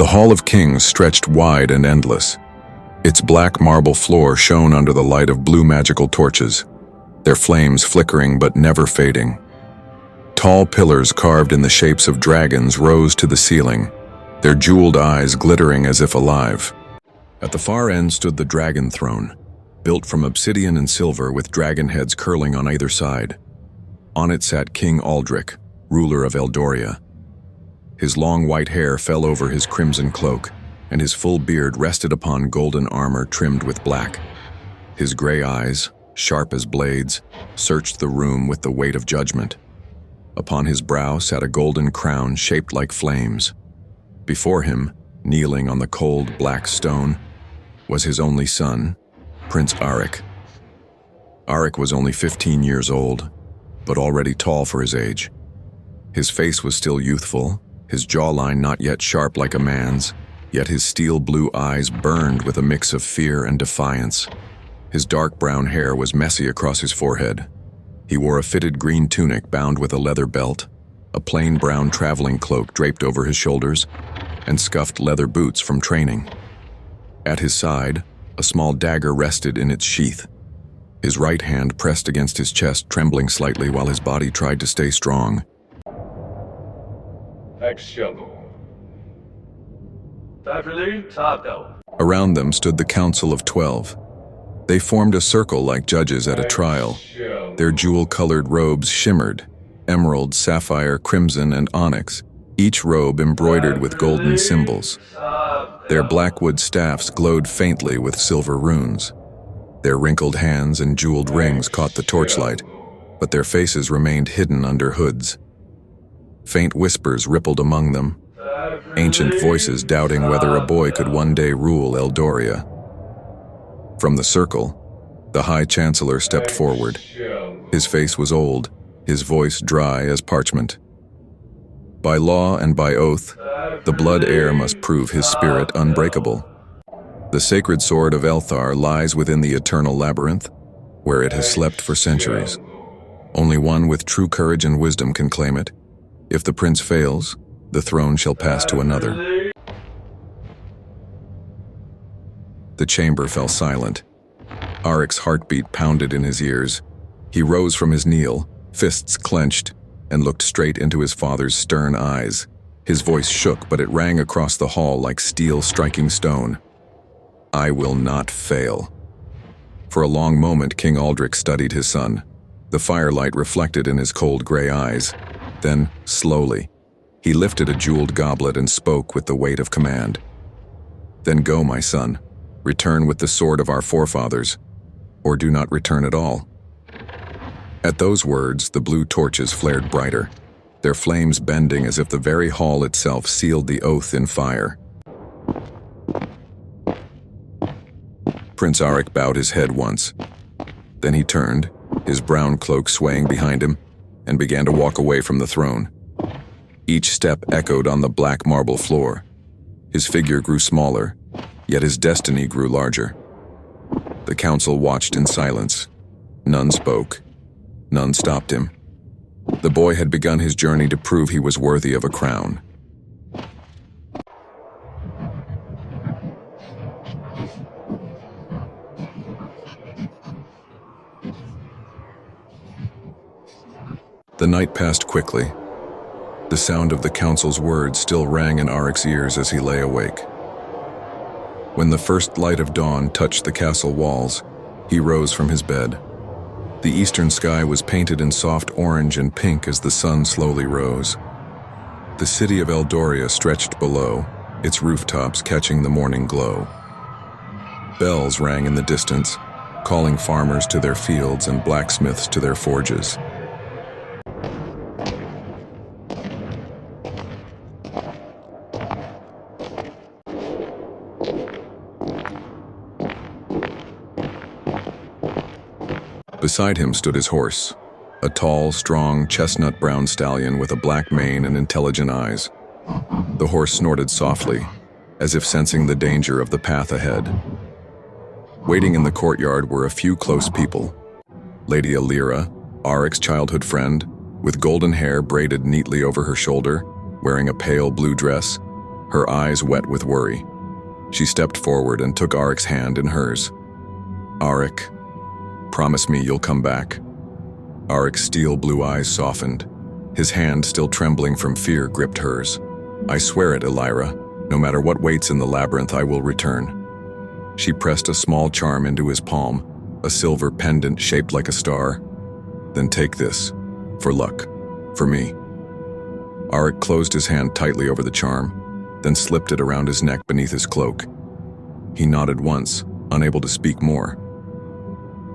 Hall of Kings stretched wide and endless. Its black marble floor shone under the light of blue magical torches, their flames flickering but never fading. Tall pillars carved in the shapes of dragons rose to the ceiling, their jeweled eyes glittering as if alive. At the far end stood the dragon throne, built from obsidian and silver with dragon heads curling on either side. On it sat King Aldric, ruler of Eldoria. His long white hair fell over his crimson cloak, and his full beard rested upon golden armor trimmed with black. His gray eyes, sharp as blades, searched the room with the weight of judgment. Upon his brow sat a golden crown shaped like flames. Before him, kneeling on the cold black stone, was his only son, Prince Aric. Aric was only 15 years old, but already tall for his age. His face was still youthful, his jawline not yet sharp like a man's, yet his steel blue eyes burned with a mix of fear and defiance. His dark brown hair was messy across his forehead. He wore a fitted green tunic bound with a leather belt, a plain brown traveling cloak draped over his shoulders, and scuffed leather boots from training. At his side, a small dagger rested in its sheath. His right hand pressed against his chest, trembling slightly while his body tried to stay strong. Around them stood the Council of 12. They formed a circle like judges at a trial. Their jewel-colored robes shimmered, emerald, sapphire, crimson, and onyx, each robe embroidered with golden symbols. Their blackwood staffs glowed faintly with silver runes. Their wrinkled hands and jeweled rings caught the torchlight, but their faces remained hidden under hoods. Faint whispers rippled among them, ancient voices doubting whether a boy could one day rule Eldoria. From the circle, the High Chancellor stepped forward. His face was old, his voice dry as parchment. By law and by oath, the blood heir must prove his spirit unbreakable. The sacred sword of Elthar lies within the eternal labyrinth, where it has slept for centuries. Only one with true courage and wisdom can claim it. If the prince fails, the throne shall pass to another. The chamber fell silent. Aric's heartbeat pounded in his ears. He rose from his kneel, fists clenched, and looked straight into his father's stern eyes. His voice shook, but it rang across the hall like steel striking stone. I will not fail. For a long moment, King Aldric studied his son. The firelight reflected in his cold gray eyes. Then, slowly, he lifted a jeweled goblet and spoke with the weight of command. Then go, my son. Return with the sword of our forefathers, or do not return at all. At those words, the blue torches flared brighter, their flames bending as if the very hall itself sealed the oath in fire. Prince Aric bowed his head once. Then he turned, his brown cloak swaying behind him, and began to walk away from the throne. Each step echoed on the black marble floor. His figure grew smaller, yet his destiny grew larger. The council watched in silence. None spoke. None stopped him. The boy had begun his journey to prove he was worthy of a crown. The night passed quickly. The sound of the council's words still rang in Aric's ears as he lay awake. When the first light of dawn touched the castle walls, he rose from his bed. The eastern sky was painted in soft orange and pink as the sun slowly rose. The city of Eldoria stretched below, its rooftops catching the morning glow. Bells rang in the distance, calling farmers to their fields and blacksmiths to their forges. Beside him stood his horse, a tall, strong, chestnut-brown stallion with a black mane and intelligent eyes. The horse snorted softly, as if sensing the danger of the path ahead. Waiting in the courtyard were a few close people. Lady Alira, Aric's childhood friend, with golden hair braided neatly over her shoulder, wearing a pale blue dress, her eyes wet with worry. She stepped forward and took Aric's hand in hers. "Aric, promise me you'll come back." Aric's steel blue eyes softened. His hand, still trembling from fear, gripped hers. "I swear it, Elira. No matter what waits in the labyrinth, I will return." She pressed a small charm into his palm, a silver pendant shaped like a star. "Then take this, for luck, for me." Aric closed his hand tightly over the charm, then slipped it around his neck beneath his cloak. He nodded once, unable to speak more.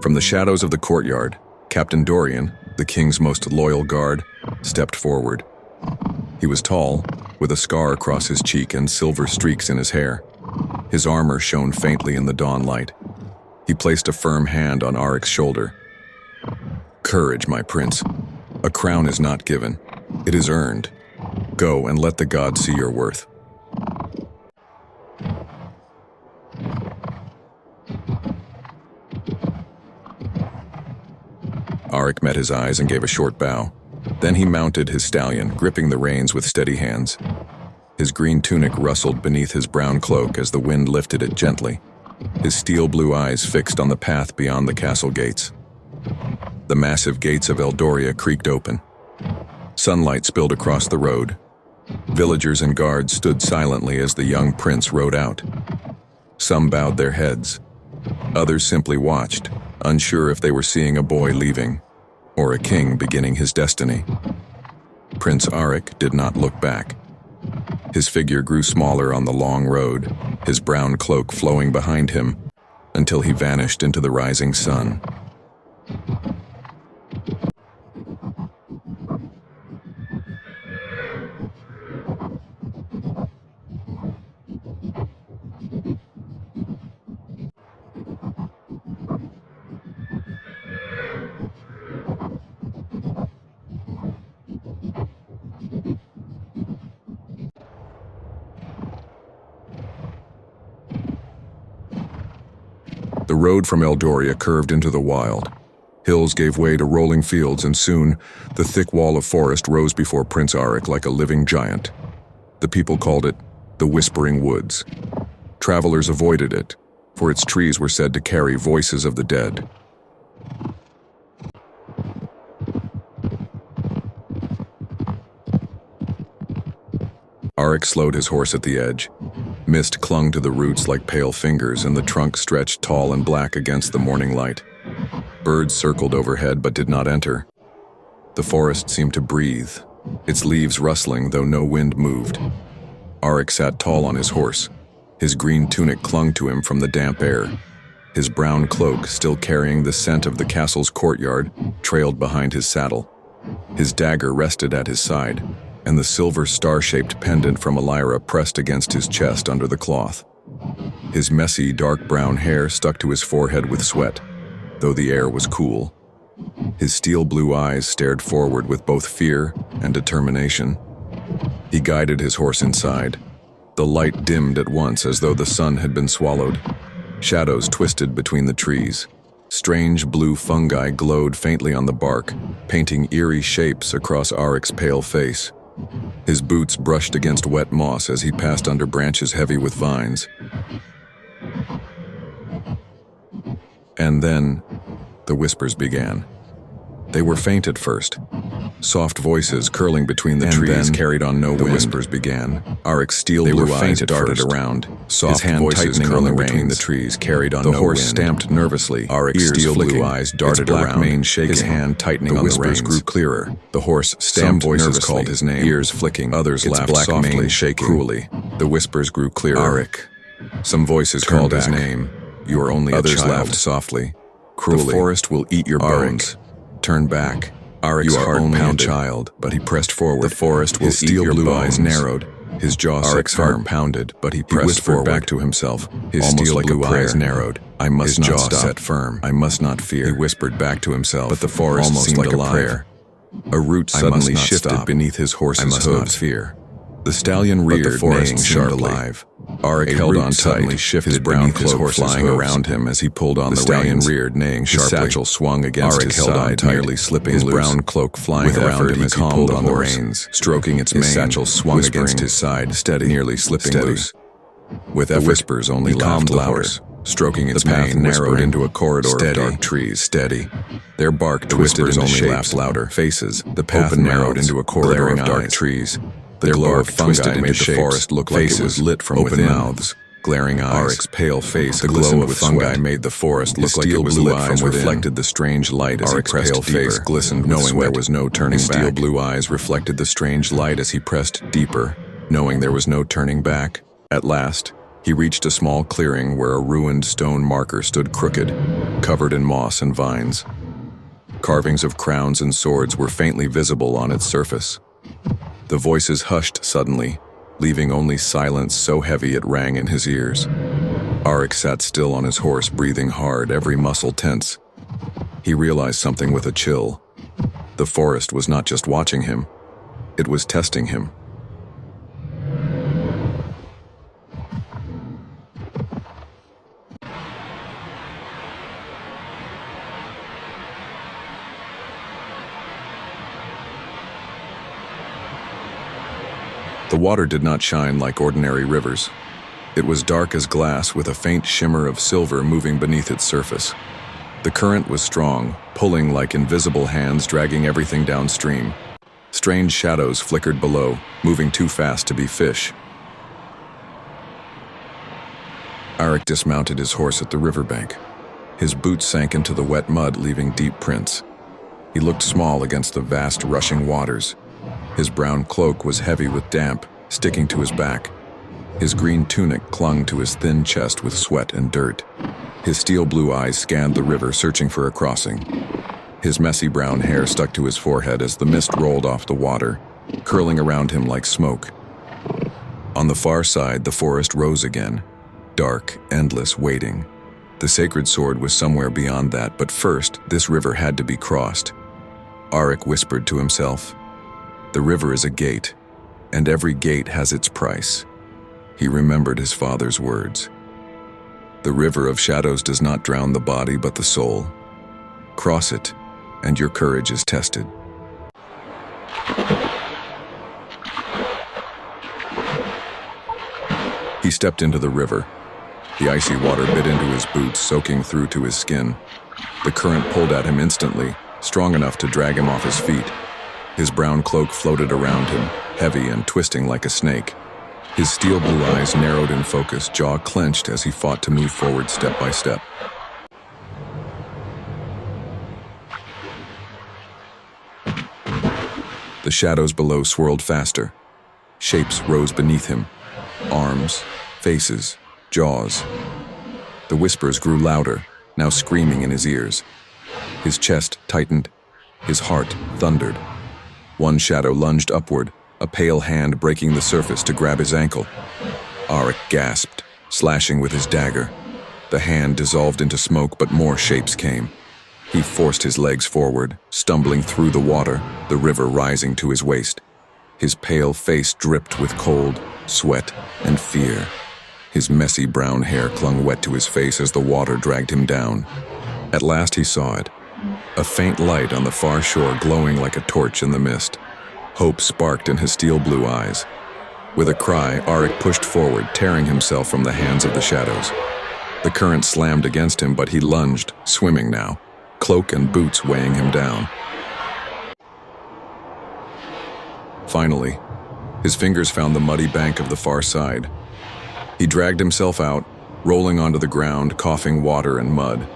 From the shadows of the courtyard, Captain Dorian, the king's most loyal guard, stepped forward. He was tall, with a scar across his cheek and silver streaks in his hair. His armor shone faintly in the dawn light. He placed a firm hand on Aric's shoulder. "Courage, my prince. A crown is not given. It is earned. Go and let the gods see your worth." Aric met his eyes and gave a short bow. Then he mounted his stallion, gripping the reins with steady hands. His green tunic rustled beneath his brown cloak as the wind lifted it gently, his steel blue eyes fixed on the path beyond the castle gates. The massive gates of Eldoria creaked open. Sunlight spilled across the road. Villagers and guards stood silently as the young prince rode out. Some bowed their heads. Others simply watched, unsure if they were seeing a boy leaving, or a king beginning his destiny. Prince Aric did not look back. His figure grew smaller on the long road, his brown cloak flowing behind him, until he vanished into the rising sun. The road from Eldoria curved into the wild. Hills gave way to rolling fields, and soon the thick wall of forest rose before Prince Aric like a living giant. The people called it the Whispering Woods. Travelers avoided it, for its trees were said to carry voices of the dead. Aric slowed his horse at the edge. Mist clung to the roots like pale fingers, and the trunk stretched tall and black against the morning light. Birds circled overhead but did not enter. The forest seemed to breathe, its leaves rustling though no wind moved. Aric sat tall on his horse. His green tunic clung to him from the damp air. His brown cloak, still carrying the scent of the castle's courtyard, trailed behind his saddle. His dagger rested at his side, and the silver star-shaped pendant from Elira pressed against his chest under the cloth. His messy, dark brown hair stuck to his forehead with sweat, though the air was cool. His steel blue eyes stared forward with both fear and determination. He guided his horse inside. The light dimmed at once as though the sun had been swallowed. Shadows twisted between the trees. Strange blue fungi glowed faintly on the bark, painting eerie shapes across Aric's pale face. His boots brushed against wet moss as he passed under branches heavy with vines. And then, the whispers began. They were faint at first. Soft voices curling between the trees carried on no wind. The whispers began. Aric's steel blue eyes darted around. Soft voices curling between the trees carried on no wind. The horse stamped nervously. Aric's steel blue eyes darted around. Mane shaking. His hand tightening on the reins. The whispers grew clearer. The horse stamped nervously. Some voices called his name. Ears flicking. Others laughed softly, shaking cruelly. The whispers grew clearer. Aric. Some voices called his name. You are only a child. Others laughed softly, cruelly. The forest will eat your bones. Turn back. Aric's heart pounded. Child, but he pressed forward. The forest will eat your bones. His steel blue eyes narrowed. His jaw Aric's heart pounded, but he pressed forward. Back to himself. His steel blue eyes narrowed. I must not stop. Set firm. I must not fear. He whispered back to himself. But the forest seemed like alive. A root suddenly shifted beneath his horse's hooves. I must not fear. The stallion reared, neighing sharply. Alive. Aric held on tight, his brown cloak flying around him as he pulled on the stallion reins. reared, neighing His sharply. satchel swung against Aric his held on side, tight, nearly slipping his loose. brown cloak flying With around effort, him he as he calmed pulled the on the horse, reins, stroking its his mane, satchel swung whispering, against his side, steady, nearly slipping steady. loose. With The effort, whispers only he calmed laughed the louder. horse, stroking its The path mane, narrowed whispering, into a corridor steady, of dark trees. steady. Their bark The twisted whispers into only shapes, laughed louder. faces, The path open narrowed mouths, into a corridor glaring of dark eyes. trees. The Their glow glow of of fungi fungi made made the the forest look like it was lit from open within. mouths, glaring eyes. Aric's pale face The glistened glow of with fungi sweat. made the forest look His like it steel was blue lit eyes from within. reflected the strange light as Aric's he pressed pale deeper, face glistened with knowing there sweat. was no turning His back. steel blue eyes reflected the strange light as he pressed deeper, knowing there was no turning back. At last, he reached a small clearing where a ruined stone marker stood crooked, covered in moss and vines. Carvings of crowns and swords were faintly visible on its surface. The voices hushed suddenly, leaving only silence so heavy it rang in his ears. Aric sat still on his horse, breathing hard, every muscle tense. He realized something with a chill. The forest was not just watching him, it was testing him. The water did not shine like ordinary rivers. It was dark as glass with a faint shimmer of silver moving beneath its surface. The current was strong, pulling like invisible hands, dragging everything downstream. Strange shadows flickered below, moving too fast to be fish. Aric dismounted his horse at the riverbank. His boots sank into the wet mud, leaving deep prints. He looked small against the vast rushing waters. His brown cloak was heavy with damp, sticking to his back. His green tunic clung to his thin chest with sweat and dirt. His steel blue eyes scanned the river, searching for a crossing. His messy brown hair stuck to his forehead as the mist rolled off the water, curling around him like smoke. On the far side, the forest rose again, dark, endless, waiting. The sacred sword was somewhere beyond that, but first, this river had to be crossed. Aric whispered to himself, "The river is a gate, and every gate has its price." He remembered his father's words. "The river of shadows does not drown the body but the soul. Cross it, and your courage is tested." He stepped into the river. The icy water bit into his boots, soaking through to his skin. The current pulled at him instantly, strong enough to drag him off his feet. His brown cloak floated around him, heavy and twisting like a snake. His steel blue eyes narrowed in focus, jaw clenched as he fought to move forward step by step. The shadows below swirled faster. Shapes rose beneath him. Arms, faces, jaws. The whispers grew louder, now screaming in his ears. His chest tightened. His heart thundered. One shadow lunged upward, a pale hand breaking the surface to grab his ankle. Aric gasped, slashing with his dagger. The hand dissolved into smoke, but more shapes came. He forced his legs forward, stumbling through the water, the river rising to his waist. His pale face dripped with cold, sweat, and fear. His messy brown hair clung wet to his face as the water dragged him down. At last he saw it. A faint light on the far shore glowing like a torch in the mist. Hope sparked in his steel blue eyes. With a cry, Aric pushed forward, tearing himself from the hands of the shadows. The current slammed against him, but he lunged, swimming now, cloak and boots weighing him down. Finally, his fingers found the muddy bank of the far side. He dragged himself out, rolling onto the ground, coughing water and mud.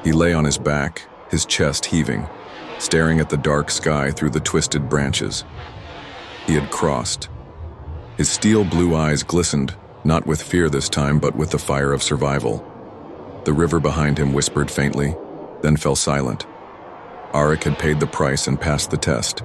He lay on his back, his chest heaving, staring at the dark sky through the twisted branches. He had crossed. His steel blue eyes glistened, not with fear this time, but with the fire of survival. The river behind him whispered faintly, then fell silent. Aric had paid the price and passed the test.